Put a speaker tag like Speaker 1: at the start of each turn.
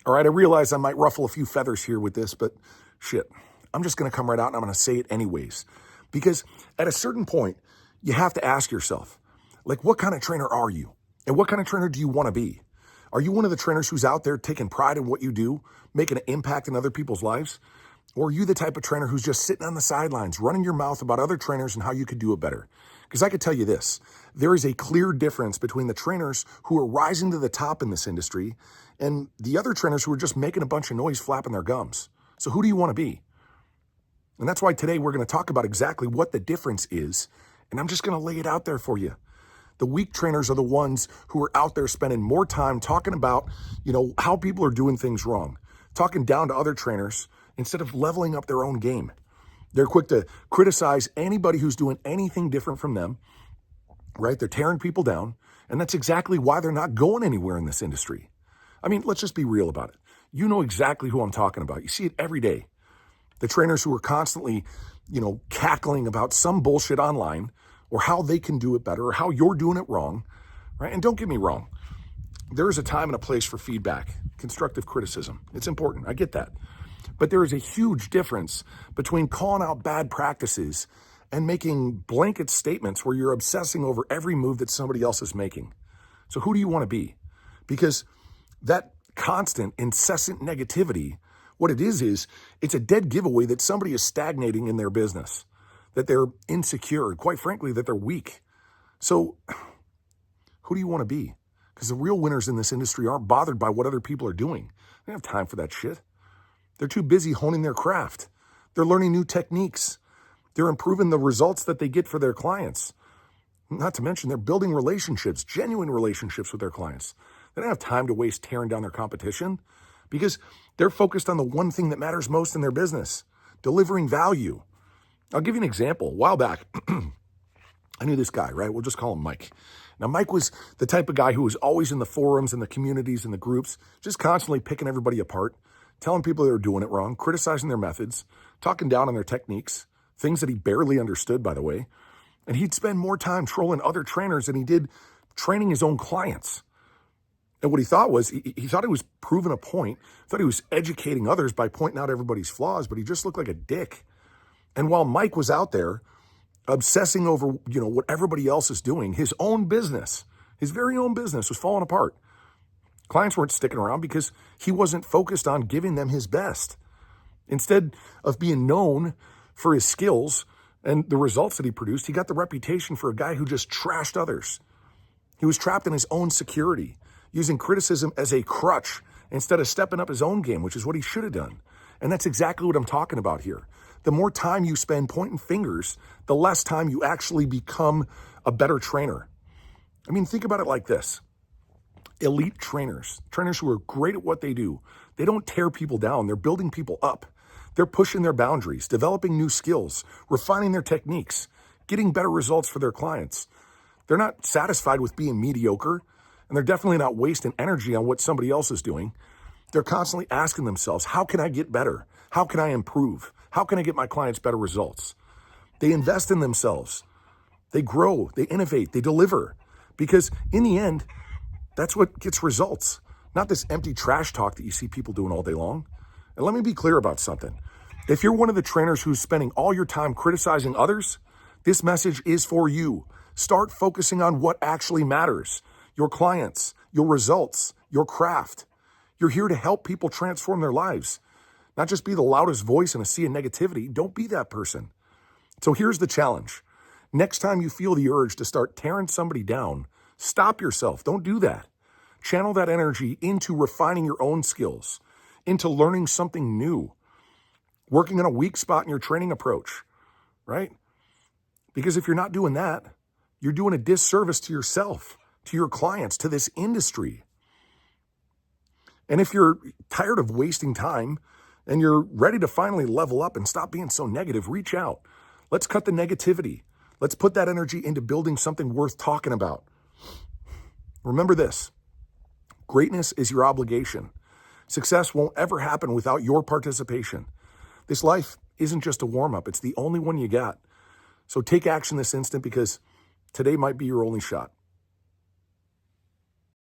Speaker 1: All right, I realize I might ruffle a few feathers here with this, but shit, I'm just going to come right out and I'm going to say it anyways. Because at a certain point, you have to ask yourself, like, what kind of trainer are you? And what kind of trainer do you want to be? Are you one of the trainers who's out there taking pride in what you do, making an impact in other people's lives? Or are you the type of trainer who's just sitting on the sidelines, running your mouth about other trainers and how you could do it better? Because I could tell you this, there is a clear difference between the trainers who are rising to the top in this industry and the other trainers who are just making a bunch of noise flapping their gums. So who do you want to be? And that's why today we're going to talk about exactly what the difference is. And I'm just going to lay it out there for you. The weak trainers are the ones who are out there spending more time talking about, how people are doing things wrong, talking down to other trainers instead of leveling up their own game. They're quick to criticize anybody who's doing anything different from them, right? They're tearing people down. And that's exactly why they're not going anywhere in this industry. I mean, let's just be real about it. You know exactly who I'm talking about. You see it every day. The trainers who are constantly, cackling about some bullshit online or how they can do it better or how you're doing it wrong, right? And don't get me wrong. There is a time and a place for feedback, constructive criticism. It's important. I get that. But there is a huge difference between calling out bad practices and making blanket statements where you're obsessing over every move that somebody else is making. So who do you want to be? Because that constant, incessant negativity, what it is it's a dead giveaway that somebody is stagnating in their business, that they're insecure, and quite frankly, that they're weak. So who do you want to be? Because the real winners in this industry aren't bothered by what other people are doing. They don't have time for that shit. They're too busy honing their craft. They're learning new techniques. They're improving the results that they get for their clients. Not to mention they're building relationships, genuine relationships with their clients. They don't have time to waste tearing down their competition because they're focused on the one thing that matters most in their business, delivering value. I'll give you an example. A while back, I knew this guy, right? We'll just call him Mike. Now, Mike was the type of guy who was always in the forums and the communities and the groups, just constantly picking everybody apart, telling people they were doing it wrong, criticizing their methods, talking down on their techniques, things that he barely understood, by the way. And he'd spend more time trolling other trainers than he did training his own clients. And what he thought was, he thought he was proving a point, thought he was educating others by pointing out everybody's flaws, but he just looked like a dick. And while Mike was out there obsessing over, what everybody else is doing, his own business, his very own business was falling apart. Clients weren't sticking around because he wasn't focused on giving them his best. Instead of being known for his skills and the results that he produced, he got the reputation for a guy who just trashed others. He was trapped in his own security, using criticism as a crutch instead of stepping up his own game, which is what he should have done. And that's exactly what I'm talking about here. The more time you spend pointing fingers, the less time you actually become a better trainer. I mean, think about it like this. Elite trainers who are great at what they do, they don't tear people down. They're building people up. They're pushing their boundaries, developing new skills, refining their techniques, getting better results for their clients. They're not satisfied with being mediocre, and they're definitely not wasting energy on what somebody else is doing. They're constantly asking themselves, how can I get better? How can I improve? How can I get my clients better results? They invest in themselves. They grow, they innovate, they deliver. Because in the end, that's what gets results, not this empty trash talk that you see people doing all day long. And let me be clear about something. If you're one of the trainers who's spending all your time criticizing others, this message is for you. Start focusing on what actually matters. Your clients, your results, your craft. You're here to help people transform their lives, not just be the loudest voice in a sea of negativity. Don't be that person. So here's the challenge. Next time you feel the urge to start tearing somebody down, stop yourself. Don't do that. Channel that energy into refining your own skills, into learning something new, working on a weak spot in your training approach, right? Because if you're not doing that, you're doing a disservice to yourself, to your clients, to this industry. And if you're tired of wasting time and you're ready to finally level up and stop being so negative, reach out. Let's cut the negativity. Let's put that energy into building something worth talking about. Remember this, greatness is your obligation. Success won't ever happen without your participation. This life isn't just a warm-up. It's the only one you got. So take action this instant because today might be your only shot.